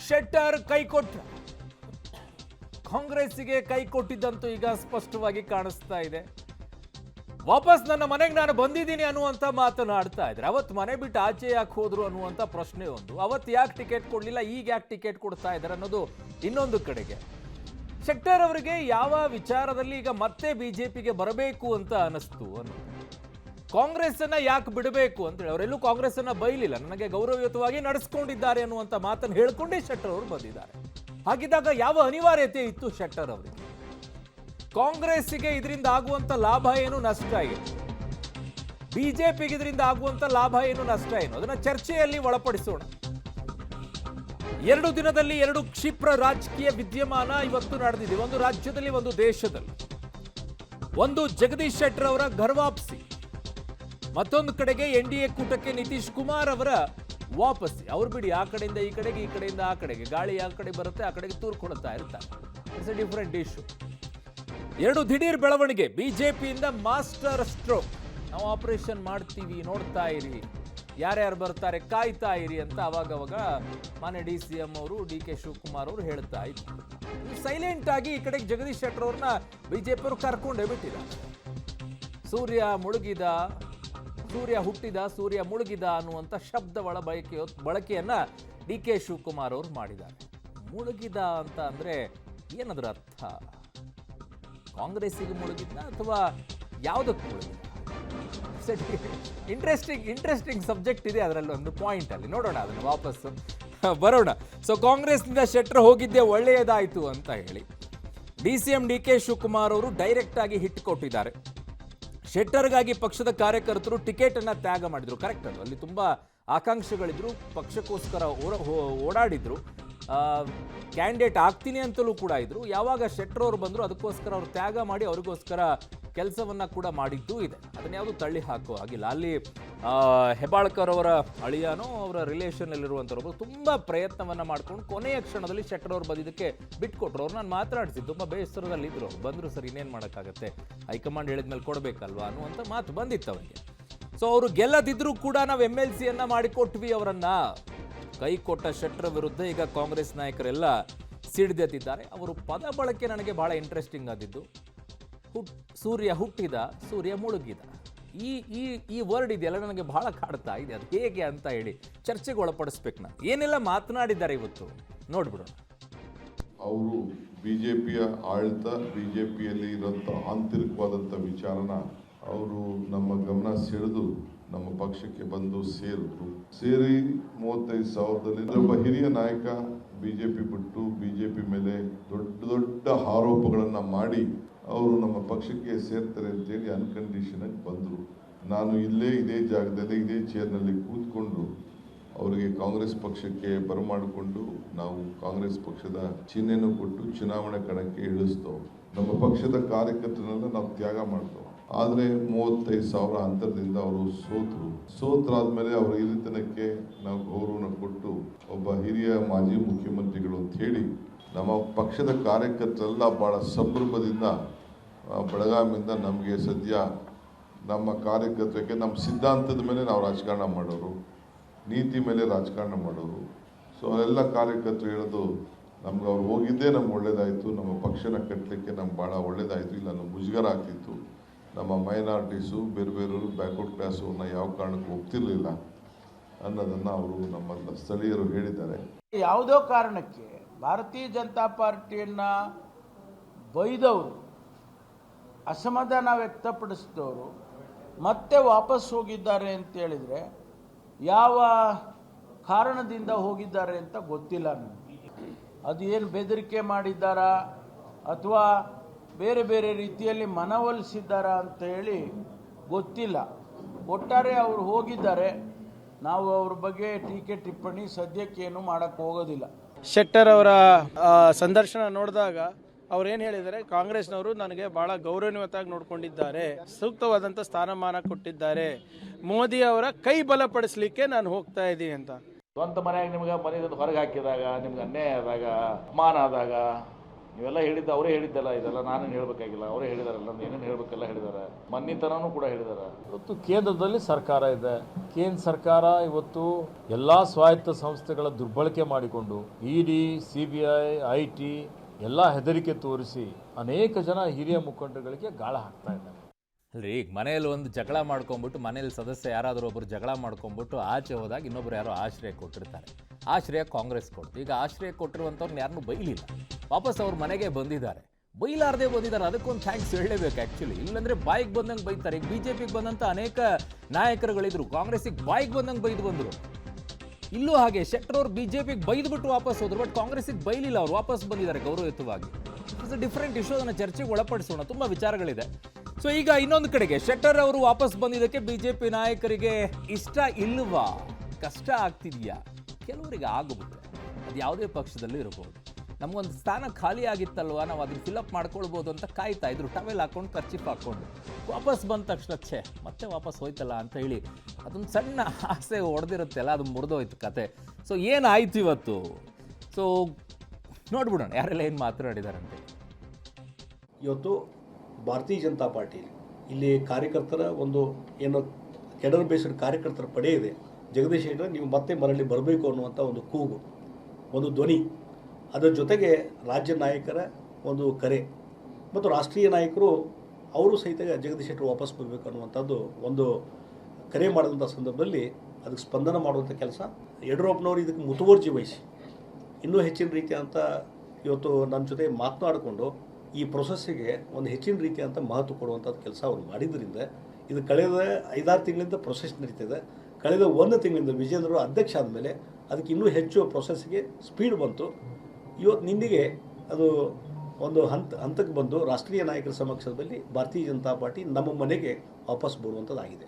ಶೆಟ್ಟರ್ ಕೈ ಕೊಟ್ಟ ಕಾಂಗ್ರೆಸ್ಸಿಗೆ ಕೈ ಕೊಟ್ಟಿದ್ದಂತೂ ಈಗ ಸ್ಪಷ್ಟವಾಗಿ ಕಾಣಿಸ್ತಾ ಇದೆ. ವಾಪಸ್ ನನ್ನ ಮನೆಗೆ ನಾನು ಬಂದಿದ್ದೀನಿ ಅನ್ನುವಂತ ಮಾತನಾಡ್ತಾ ಇದ್ರೆ, ಅವತ್ತು ಮನೆ ಬಿಟ್ಟು ಆಚೆ ಯಾಕೆ ಹೋದ್ರು ಅನ್ನುವಂತ ಪ್ರಶ್ನೆ ಒಂದು, ಅವತ್ತು ಯಾಕೆ ಟಿಕೆಟ್ ಕೊಡ್ಲಿಲ್ಲ, ಈಗ ಯಾಕೆ ಟಿಕೆಟ್ ಕೊಡ್ತಾ ಇದ್ದಾರೆ ಅನ್ನೋದು ಇನ್ನೊಂದು ಕಡೆಗೆ. ಶೆಟ್ಟರ್ ಅವರಿಗೆ ಯಾವ ವಿಚಾರದಲ್ಲಿ ಈಗ ಮತ್ತೆ ಬಿಜೆಪಿಗೆ ಬರಬೇಕು ಅಂತ ಅನಿಸ್ತು ಅನ್ನೋದು, ಕಾಂಗ್ರೆಸ್ ಅನ್ನ ಯಾಕೆ ಬಿಡಬೇಕು ಅಂತೇಳಿ ಅವರೆಲ್ಲೂ ಕಾಂಗ್ರೆಸ್ ಅನ್ನ ಬೈಲಿಲ್ಲ, ನನಗೆ ಗೌರವಯುತವಾಗಿ ನಡೆಸ್ಕೊಂಡಿದ್ದಾರೆ ಅನ್ನುವಂತ ಮಾತನ್ನು ಹೇಳ್ಕೊಂಡೇ ಶೆಟ್ಟರ್ ಅವರು ಬಂದಿದ್ದಾರೆ. ಹಾಗಿದ್ದಾಗ ಯಾವ ಅನಿವಾರ್ಯತೆ ಇತ್ತು ಶೆಟ್ಟರ್ ಅವರಿಗೆ? ಕಾಂಗ್ರೆಸ್ಸಿಗೆ ಇದರಿಂದ ಆಗುವಂತ ಲಾಭ ಏನು, ನಷ್ಟ ಏನು? ಬಿಜೆಪಿಗೆ ಇದರಿಂದ ಆಗುವಂತ ಲಾಭ ಏನು, ನಷ್ಟ ಏನು? ಅದನ್ನ ಚರ್ಚೆಯಲ್ಲಿ ಒಳಪಡಿಸೋಣ. 2 ದಿನದಲ್ಲಿ 2 ಕ್ಷಿಪ್ರ ರಾಜಕೀಯ ವಿದ್ಯಮಾನ ಇವತ್ತು ನಡೆದಿದೆ, ಒಂದು ರಾಜ್ಯದಲ್ಲಿ ಒಂದು ದೇಶದಲ್ಲಿ. ಒಂದು ಜಗದೀಶ್ ಶೆಟ್ಟರ್ ಅವರ ಘರ್ವಾಪ್ಸಿ, ಮತ್ತೊಂದು ಕಡೆಗೆ NDA ಕೂಟಕ್ಕೆ ನಿತೀಶ್ ಕುಮಾರ್ ಅವರ ವಾಪಸ್ಸಿ. ಅವ್ರು ಬಿಡಿ, ಆ ಕಡೆಯಿಂದ ಈ ಕಡೆಗೆ, ಈ ಕಡೆಯಿಂದ ಆ ಕಡೆಗೆ, ಗಾಳಿ ಆ ಕಡೆ ಬರುತ್ತೆ, ಆ ಕಡೆಗೆ ತೂರ್ಕೊಳ್ತಾ ಇರ್ತಾರೆ. It's A different issue. 2 ದಿಢೀರ್ ಬೆಳವಣಿಗೆ. ಬಿಜೆಪಿಯಿಂದ ಮಾಸ್ಟರ್ ಸ್ಟ್ರೋಕ್, ನಾವು ಆಪರೇಷನ್ ಮಾಡ್ತೀವಿ, ನೋಡ್ತಾ ಇರಿ, ಯಾರ್ಯಾರು ಬರ್ತಾರೆ ಕಾಯ್ತಾ ಇರಿ ಅಂತ ಅವಾಗವಾಗ ಮಾನ್ಯ DCM ಅವರು DK ಶಿವಕುಮಾರ್ ಅವರು ಹೇಳ್ತಾ ಇದ್ರು. ಸೈಲೆಂಟ್ ಆಗಿ ಈ ಕಡೆಗೆ ಜಗದೀಶ್ ಶೆಟ್ಟರ್ ಅವ್ರನ್ನ ಬಿಜೆಪಿ ಅವರು ಕರ್ಕೊಂಡೇ ಬಿಟ್ಟಿದ್ದಾರೆ. ಸೂರ್ಯ ಮುಳುಗಿದ, ಸೂರ್ಯ ಹುಟ್ಟಿದ, ಸೂರ್ಯ ಮುಳುಗಿದ ಅನ್ನುವಂಥ ಶಬ್ದಗಳ ಬಳಕೆಯನ್ನ DK ಶಿವಕುಮಾರ್ ಅವರು ಮಾಡಿದ್ದಾರೆ. ಮುಳುಗಿದ ಅಂತ ಅಂದ್ರೆ ಏನದ್ರ ಅರ್ಥ? ಕಾಂಗ್ರೆಸ್ಸಿಗೆ ಮುಳುಗಿದ್ದ ಅಥವಾ ಯಾವುದಕ್ಕೆ ಮುಳುಗಿದ? ಇಂಟ್ರೆಸ್ಟಿಂಗ್ ಸಬ್ಜೆಕ್ಟ್ ಇದೆ, ಅದರಲ್ಲಿ ಒಂದು ಪಾಯಿಂಟ್ ಅಲ್ಲಿ ನೋಡೋಣ, ಅದನ್ನು ವಾಪಸ್ ಬರೋಣ. ಸೊ ಕಾಂಗ್ರೆಸ್ನಿಂದ ಶೆಟ್ಟರ್ ಹೋಗಿದ್ದೆ ಒಳ್ಳೆಯದಾಯಿತು ಅಂತ ಹೇಳಿ DCM DK ಶಿವಕುಮಾರ್ ಅವರು ಡೈರೆಕ್ಟ್ ಆಗಿ ಹಿಟ್ ಕೊಟ್ಟಿದ್ದಾರೆ. ಶೆಟ್ಟರ್ಗಾಗಿ ಪಕ್ಷದ ಕಾರ್ಯಕರ್ತರು ಟಿಕೆಟ್ ಅನ್ನ ತ್ಯಾಗ ಮಾಡಿದ್ರು. ಕರೆಕ್ಟ್ ಅದು, ಅಲ್ಲಿ ತುಂಬಾ ಆಕಾಂಕ್ಷೆಗಳಿದ್ರು, ಪಕ್ಷಕ್ಕೋಸ್ಕರ ಓಡಾಡಿದ್ರು, ಕ್ಯಾಂಡಿಡೇಟ್ ಆಗ್ತೀನಿ ಅಂತಲೂ ಕೂಡ ಇದ್ರು. ಯಾವಾಗ ಶೆಟ್ಟರ್ ಅವರು ಬಂದ್ರು ಅದಕ್ಕೋಸ್ಕರ ಅವರು ತ್ಯಾಗ ಮಾಡಿ ಅವರಿಗೋಸ್ಕರ ಕೆಲಸವನ್ನ ಕೂಡ ಮಾಡಿದ್ದೂ ಇದೆ. ಅದನ್ನ ಯಾವುದು ತಳ್ಳಿ ಹಾಕೋ ಆಗಿಲ್ಲ. ಅಲ್ಲಿ ಹೆಬ್ಬಾಳ್ಕರ್ ಅವರ ಅಳಿಯಾನೋ ಅವರ ರಿಲೇಷನ್ ಅಲ್ಲಿರುವಂಥವ್ರು ತುಂಬಾ ಪ್ರಯತ್ನವನ್ನ ಮಾಡ್ಕೊಂಡು ಕೊನೆಯ ಕ್ಷಣದಲ್ಲಿ ಶೆಟ್ಟರ್ ಅವ್ರು ಬಂದಿದ್ದಕ್ಕೆ ಬಿಟ್ಕೊಟ್ರು. ಅವ್ರು ನಾನು ಮಾತಾಡಿಸಿದ್ದು ತುಂಬ ಬೇಸರದಲ್ಲಿ ಇದ್ರು. ಅವ್ರು ಬಂದ್ರು, ಸರ್ ಇನ್ನೇನು ಮಾಡೋಕ್ಕಾಗತ್ತೆ, ಹೈಕಮಾಂಡ್ ಹೇಳಿದ್ಮೇಲೆ ಕೊಡಬೇಕಲ್ವಾ ಅನ್ನುವಂಥ ಮಾತು ಬಂದಿತ್ತು ಅವರಿಗೆ. ಸೊ ಅವರು ಗೆಲ್ಲದಿದ್ರು ಕೂಡ ನಾವು MLC ಅನ್ನ ಮಾಡಿಕೊಟ್ವಿ ಅವರನ್ನ. ಕೈ ಕೊಟ್ಟ ಶೆಟ್ಟರ್ ವಿರುದ್ಧ ಈಗ ಕಾಂಗ್ರೆಸ್ ನಾಯಕರೆಲ್ಲ ಸಿಡಿದೆದ್ದಿದ್ದಾರೆ. ಅವರು ಪದ ಬಳಕೆ ನನಗೆ ಬಹಳ ಇಂಟ್ರೆಸ್ಟಿಂಗ್ ಆದಿದ್ದು, ಸೂರ್ಯ ಹುಟ್ಟಿದ, ಸೂರ್ಯ ಮುಳುಗಿದ, ಈ ವರ್ಡ್ ಇದೆಯಲ್ಲ ನನಗೆ ಬಹಳ ಕಾಡ್ತಾ ಇದೆ. ಅದು ಹೇಗೆ ಅಂತ ಹೇಳಿ ಚರ್ಚೆಗೆ ಒಳಪಡಿಸ್ಬೇಕು. ನಾನು ಏನೆಲ್ಲ ಮಾತನಾಡಿದ್ದಾರೆ ಇವತ್ತು ನೋಡ್ಬಿಡೋಣ. ಅವರು ಬಿಜೆಪಿಯ ಆಡಳಿತ, ಬಿಜೆಪಿಯಲ್ಲಿ ಇರೋಂಥ ಆಂತರಿಕವಾದಂಥ ವಿಚಾರನ ಅವರು ನಮ್ಮ ಗಮನ ಸೆಳೆದು ನಮ್ಮ ಪಕ್ಷಕ್ಕೆ ಬಂದು ಸೇರಿದ್ರು. ಸೇರಿ 35,000ದಲ್ಲಿ ಒಬ್ಬ ಹಿರಿಯ ನಾಯಕ ಬಿಜೆಪಿ ಬಿಟ್ಟು ಬಿಜೆಪಿ ಮೇಲೆ ದೊಡ್ಡ ಆರೋಪಗಳನ್ನು ಮಾಡಿ ಅವರು ನಮ್ಮ ಪಕ್ಷಕ್ಕೆ ಸೇರ್ತಾರೆ ಅಂತೇಳಿ ಅನ್ಕಂಡೀಷನ್ ಆಗಿ ಬಂದರು. ನಾನು ಇದೇ ಜಾಗದಲ್ಲಿ ಇದೇ ಚೇರ್ನಲ್ಲಿ ಕೂತ್ಕೊಂಡು ಅವರಿಗೆ ಕಾಂಗ್ರೆಸ್ ಪಕ್ಷಕ್ಕೆ ಬರಮಾಡಿಕೊಂಡು ನಾವು ಕಾಂಗ್ರೆಸ್ ಪಕ್ಷದ ಚಿಹ್ನೆನೂ ಕೊಟ್ಟು ಚುನಾವಣೆ ಕಣಕ್ಕೆ ಇಳಿಸ್ತೇವೆ. ನಮ್ಮ ಪಕ್ಷದ ಕಾರ್ಯಕರ್ತರನ್ನೆಲ್ಲ ನಾವು ತ್ಯಾಗ ಮಾಡ್ತೇವೆ. ಆದರೆ 35,000 ಅಂತರದಿಂದ ಅವರು ಸೋತ್ರಾದ್ಮೇಲೆ ಅವರ ಹಿರಿತನಕ್ಕೆ ನಾವು ಗೌರವನ ಕೊಟ್ಟು ಒಬ್ಬ ಹಿರಿಯ ಮಾಜಿ ಮುಖ್ಯಮಂತ್ರಿಗಳು ಅಂತ ಹೇಳಿ ನಮ್ಮ ಪಕ್ಷದ ಕಾರ್ಯಕರ್ತರೆಲ್ಲ ಭಾಳ ಸಂಭ್ರಮದಿಂದ ಬೆಳಗಾವಿಯಿಂದ ನಮಗೆ ಸದ್ಯ ನಮ್ಮ ಕಾರ್ಯಕರ್ತರಿಗೆ ನಮ್ಮ ಸಿದ್ಧಾಂತದ ಮೇಲೆ ನಾವು ರಾಜಕಾರಣ ಮಾಡೋರು, ನೀತಿ ಮೇಲೆ ರಾಜಕಾರಣ ಮಾಡೋರು. ಸೊ ಅವರೆಲ್ಲ ಕಾರ್ಯಕರ್ತರು ಹೇಳೋದು, ನಮ್ಗೆ ಅವ್ರು ಹೋಗಿದ್ದೇ ನಮ್ಗೆ ಒಳ್ಳೇದಾಯಿತು, ನಮ್ಮ ಪಕ್ಷನ ಕಟ್ಟಲಿಕ್ಕೆ ನಮ್ಗೆ ಭಾಳ ಒಳ್ಳೇದಾಯಿತು, ಇಲ್ಲ ನಮ್ಮ ಮುಜುಗರ ಆಗ್ತಿತ್ತು, ನಮ್ಮ ಮೈನಾರಿಟೀಸು ಬೇರೆ ಬ್ಯಾಕ್ವರ್ಡ್ ಕ್ಲಾಸು ಯಾವ ಕಾರಣಕ್ಕೂ ಹೋಗ್ತಿರ್ಲಿಲ್ಲ ಅನ್ನೋದನ್ನು ಅವರು ನಮ್ಮ ಸ್ಥಳೀಯರು ಹೇಳಿದ್ದಾರೆ. ಯಾವುದೋ ಕಾರಣಕ್ಕೆ ಭಾರತೀಯ ಜನತಾ ಪಾರ್ಟಿಯನ್ನು ಬೈದವರು, ಅಸಮಾಧಾನ ವ್ಯಕ್ತಪಡಿಸಿದವರು ಮತ್ತೆ ವಾಪಸ್ ಹೋಗಿದ್ದಾರೆ ಅಂತ ಹೇಳಿದರೆ ಯಾವ ಕಾರಣದಿಂದ ಹೋಗಿದ್ದಾರೆ ಅಂತ ಗೊತ್ತಿಲ್ಲ ನನಗೆ. ಅದು ಏನು ಬೆದರಿಕೆ ಮಾಡಿದ್ದಾರಾ ಅಥವಾ ಬೇರೆ ರೀತಿಯಲ್ಲಿ ಮನವೊಲಿಸಿದ್ದಾರಾ ಅಂತ ಹೇಳಿ ಗೊತ್ತಿಲ್ಲ. ಒಟ್ಟಾರೆ ಅವರು ಹೋಗಿದ್ದಾರೆ. ನಾವು ಅವ್ರ ಬಗ್ಗೆ ಟೀಕೆ ಟಿಪ್ಪಣಿ ಸದ್ಯಕ್ಕೆ ಏನು ಮಾಡೋಕ್ಕೆ ಹೋಗೋದಿಲ್ಲ. ಶೆಟ್ಟರ್ ಅವರ ಸಂದರ್ಶನ ನೋಡಿದಾಗ ಅವ್ರು ಏನು ಹೇಳಿದ್ದಾರೆ, ಕಾಂಗ್ರೆಸ್ನವರು ನನಗೆ ಭಾಳ ಗೌರವಾನ್ವಿತವಾಗಿ ನೋಡ್ಕೊಂಡಿದ್ದಾರೆ, ಸೂಕ್ತವಾದಂಥ ಸ್ಥಾನಮಾನ ಕೊಟ್ಟಿದ್ದಾರೆ, ಮೋದಿ ಅವರ ಕೈ ಬಲಪಡಿಸಲಿಕ್ಕೆ ನಾನು ಹೋಗ್ತಾ ಇದ್ದೀನಿ ಅಂತ. ಸ್ವಂತ ಮನೆಯಾಗ ನಿಮ್ಗೆ ಮನೆಯಿಂದ ಹೊರಗೆ ಹಾಕಿದಾಗ, ನಿಮ್ಗೆ ಅನ್ಯಾಯ ಆದಾಗ, ಅಪಮಾನ ಆದಾಗ ನೀವೆಲ್ಲ ಹೇಳಿದ್ದ ಅವರೇ ಹೇಳಿದ್ದಲ್ಲ, ಇದೆಲ್ಲ ನಾನೇನು ಹೇಳಬೇಕಾಗಿಲ್ಲ, ಅವರೇ ಹೇಳಿದಾರಲ್ಲ, ಏನೇನು ಹೇಳಬೇಕೆಲ್ಲ ಹೇಳಿದ್ದಾರೆ, ಮನ್ನಿತನೂ ಕೂಡ ಹೇಳಿದ್ದಾರೆ. ಇವತ್ತು ಕೇಂದ್ರದಲ್ಲಿ ಸರ್ಕಾರ ಇದೆ. ಕೇಂದ್ರ ಸರ್ಕಾರ ಇವತ್ತು ಎಲ್ಲ ಸ್ವಾಯತ್ತ ಸಂಸ್ಥೆಗಳ ದುರ್ಬಳಕೆ ಮಾಡಿಕೊಂಡು ಇಡಿ, CBI, IT ಎಲ್ಲ ಹೆದರಿಕೆ ತೋರಿಸಿ ಅನೇಕ ಜನ ಹಿರಿಯ ಮುಖಂಡಗಳಿಗೆ ಗಾಳ ಹಾಕ್ತಾ ಇದ್ದಾರೆ. ಅಲ್ರಿ, ಈಗ ಮನೆಯಲ್ಲಿ ಒಂದು ಜಗಳ ಮಾಡ್ಕೊಂಬಿಟ್ಟು, ಮನೇಲಿ ಸದಸ್ಯ ಯಾರಾದರೂ ಒಬ್ಬರು ಜಗಳ ಮಾಡ್ಕೊಂಬಿಟ್ಟು ಆಚೆ ಹೋದಾಗ ಇನ್ನೊಬ್ರು ಯಾರೋ ಆಶ್ರಯ ಕೊಟ್ಟಿರ್ತಾರೆ. ಆಶ್ರಯ ಕಾಂಗ್ರೆಸ್ ಕೊಡ್ತು. ಈಗ ಆಶ್ರಯ ಕೊಟ್ಟಿರುವಂಥವ್ರನ್ನ ಯಾರನ್ನೂ ಬೈಲಿಲ್ಲ, ವಾಪಸ್ ಅವ್ರ ಮನೆಗೆ ಬಂದಿದ್ದಾರೆ. ಬೈಲಾರದೆ ಬಂದಿದ್ದಾರೆ, ಅದಕ್ಕೊಂದು ಥ್ಯಾಂಕ್ಸ್ ಹೇಳಲೇಬೇಕು ಆ್ಯಕ್ಚುಲಿ. ಇಲ್ಲಾಂದರೆ ಬಾಯಿಗೆ ಬಂದಂಗೆ ಬೈತಾರೆ. ಈಗ BJPಗೆ ಬಂದಂಥ ಅನೇಕ ನಾಯಕರುಗಳಿದ್ರು, ಕಾಂಗ್ರೆಸ್ಸಿಗೆ ಬಾಯಿಗೆ ಬಂದಂಗೆ ಬೈದು ಬಂದರು. ಇಲ್ಲೂ ಹಾಗೆ ಶೆಟ್ಟರ್ ಅವ್ರು BJPಗೆ ಬೈದ್ಬಿಟ್ಟು ವಾಪಸ್ ಹೋದ್ರು, ಬಟ್ ಕಾಂಗ್ರೆಸ್ಸಿಗೆ ಬೈಲಿಲ್ಲ, ಅವ್ರು ವಾಪಸ್ ಬಂದಿದ್ದಾರೆ ಗೌರವಯುತವಾಗಿ. It's a different issue. ಅದನ್ನು ಚರ್ಚೆಗೆ ಒಳಪಡಿಸೋಣ, ತುಂಬ ವಿಚಾರಗಳಿದೆ. ಸೊ ಈಗ ಇನ್ನೊಂದು ಕಡೆಗೆ ಶೆಟ್ಟರ್ ಅವರು ವಾಪಸ್ ಬಂದಿದ್ದಕ್ಕೆ BJP ನಾಯಕರಿಗೆ ಇಷ್ಟ ಇಲ್ವಾ, ಕಷ್ಟ ಆಗ್ತಿದೆಯಾ? ಕೆಲವರಿಗೆ ಆಗುತ್ತೆ. ಅದು ಯಾವುದೇ ಪಕ್ಷದಲ್ಲೂ ಇರಬಹುದು. ನಮಗೊಂದು ಸ್ಥಾನ ಖಾಲಿ ಆಗಿತ್ತಲ್ವ, ನಾವು ಅದನ್ನು ಫಿಲಪ್ ಮಾಡ್ಕೊಳ್ಬೋದು ಅಂತ ಕಾಯ್ತಾ ಇದ್ರು, ಟವೆಲ್ ಹಾಕೊಂಡು ಕರ್ಚಿಪ್ ಹಾಕ್ಕೊಂಡು. ವಾಪಸ್ ಬಂದ ತಕ್ಷಣ ಮತ್ತೆ ವಾಪಸ್ ಹೋಯ್ತಲ್ಲ ಅಂತ ಹೇಳಿ ಅದೊಂದು ಸಣ್ಣ ಆಸೆ ಹೊಡೆದಿರುತ್ತಲ್ಲ, ಅದು ಮುರಿದೋಯ್ತು ಕತೆ. ಸೊ ಏನಾಯ್ತು ಇವತ್ತು? ಸೊ ನೋಡ್ಬಿಡೋಣ ಯಾರೆಲ್ಲ ಏನು ಮಾತನಾಡಿದಾರಂತೆ. ಇವತ್ತು ಭಾರತೀಯ ಜನತಾ ಪಾರ್ಟಿ ಇಲ್ಲಿ ಕಾರ್ಯಕರ್ತರ ಒಂದು ಏನು ಕೆಡರ್ ಬೇಸ್ಡ್ ಕಾರ್ಯಕರ್ತರ ಪಡೆ ಇದೆ. ಜಗದೀಶ್ ಶೆಟ್ಟರ್ ನೀವು ಮತ್ತೆ ಮರಳಿ ಬರಬೇಕು ಅನ್ನುವಂಥ ಒಂದು ಕೂಗು, ಒಂದು ಧ್ವನಿ, ಅದರ ಜೊತೆಗೆ ರಾಜ್ಯ ನಾಯಕರ ಒಂದು ಕರೆ ಮತ್ತು ರಾಷ್ಟ್ರೀಯ ನಾಯಕರು ಅವರು ಸಹಿತ ಜಗದೀಶ್ ಶೆಟ್ಟರ್ ವಾಪಸ್ ಬರಬೇಕು ಅನ್ನುವಂಥದ್ದು ಒಂದು ಕರೆ ಮಾಡಿದಂಥ ಸಂದರ್ಭದಲ್ಲಿ ಅದಕ್ಕೆ ಸ್ಪಂದನ ಮಾಡುವಂಥ ಕೆಲಸ ಯಡಿಯೂರಪ್ಪನವರು ಇದಕ್ಕೆ ಮುತುವರ್ಜಿ ವಹಿಸಿ ಇನ್ನೂ ಹೆಚ್ಚಿನ ರೀತಿಯಂಥ ಇವತ್ತು ನನ್ನ ಜೊತೆ ಮಾತನಾಡಿಕೊಂಡು ಈ ಪ್ರೊಸೆಸ್ಸಿಗೆ ಒಂದು ಹೆಚ್ಚಿನ ರೀತಿಯಂಥ ಮಹತ್ವ ಕೊಡುವಂಥದ್ದು ಕೆಲಸ ಅವರು ಮಾಡಿದ್ದರಿಂದ ಇದು ಕಳೆದ 5-6 ತಿಂಗಳಿಂದ ಪ್ರೊಸೆಸ್ ನಡೀತಿದೆ. ಕಳೆದ 1 ತಿಂಗಳಿಂದ ವಿಜೇಂದ್ರ ಅಧ್ಯಕ್ಷ ಆದಮೇಲೆ ಅದಕ್ಕೆ ಇನ್ನೂ ಹೆಚ್ಚು ಪ್ರೊಸೆಸ್ಗೆ ಸ್ಪೀಡ್ ಬಂತು. ಇವತ್ತು ನಿನ್ನೆಗೆ ಅದು ಒಂದು ಹಂತಕ್ಕೆ ಬಂದು ರಾಷ್ಟ್ರೀಯ ನಾಯಕರ ಸಮಕ್ಷಮದಲ್ಲಿ ಭಾರತೀಯ ಜನತಾ ಪಾರ್ಟಿ ನಮ್ಮ ಮನೆಗೆ ವಾಪಸ್ ಬರುವಂಥದ್ದಾಗಿದೆ.